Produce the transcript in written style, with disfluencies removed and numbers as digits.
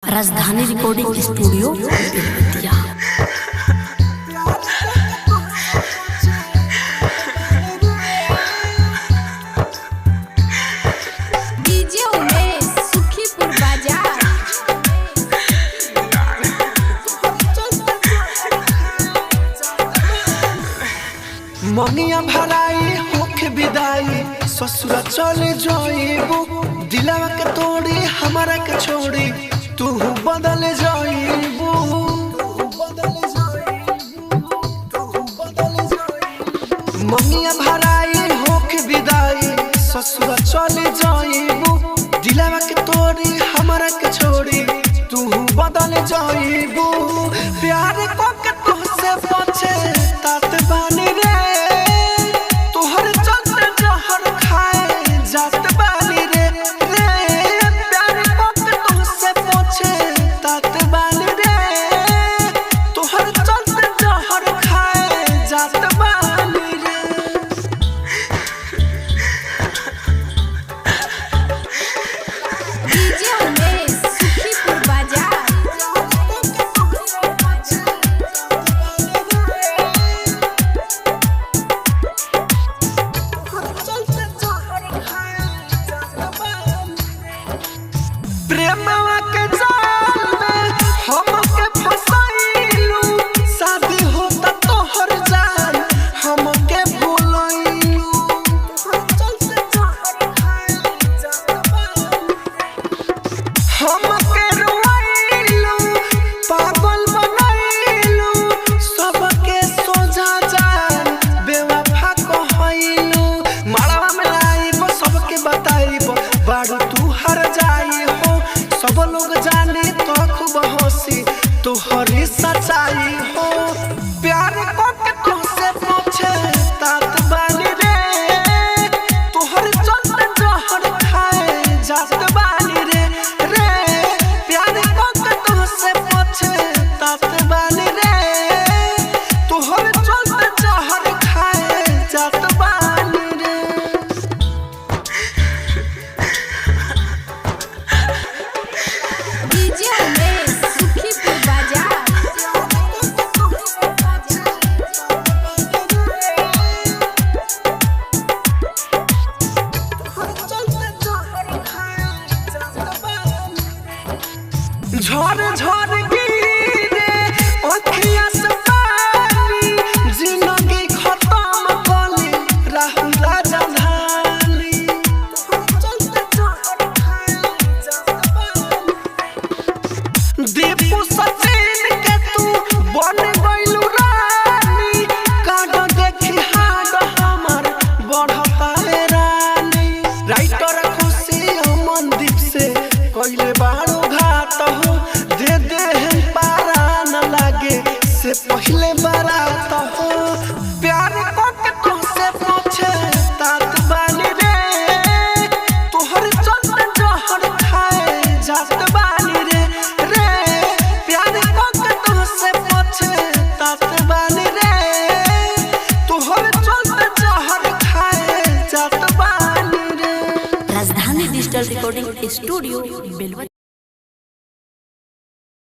राजधानी recording studio Belwatia. मनिया भराई होके विदाई ससुरा चले जाइबू, दिलवा के तोड़ी हमारा के छोड़ी तू बदल जाइबू। मनिया भराई होके विदाई ससुरा चले जाइबू, दिलवा के तोड़ी हमारा के छोड़ी तू बदल जाइबू। प्यार को के तुझसे पूछे तात बानी रे, प्रेमवा के जाल में हमके फसाइलू, शादी होता तोहर जान हमके भूलइलू। हमके रुइलू पागल बनइलू, सबके सोझा जान बेवफा कहइलू। मारवा में आइब सबके बताइब बारू तू हर जाई हो, सब लोग जाने तो खूब हंसी तोहरी सच्चाई हो। प्यार को के तुझसे पूछे तात बानी रे, तोहर चलते जहर खाए जात बानी रे। प्यार को के तुझसे पूछे तात बानी रे, तोहर चलते जहर खाए जात बानी रे। झर झर गिरे अखिया से पानी, जिंदगी खत्म कली राहुल राजधानी। दीपू सचिन के तू बन गइलू रानी, काड देखी हाड हमर बढ़ता है रानी। राइटर खुशी मनदीप से कइले बारू घाट हो, दे दे पारा न लागे से पहले बारात हो। प्यार को के तुझसे पूछे तात बानी रे, तोहर चलते जहर खाए जात बानी रे। प्यार को के तुझसे पूछे तात बानी रे, तोहर चलते जहर खाए जात बानी रे। राजधानी डिजिटल रिकॉर्डिंग स्टूडियो बेलवतिया।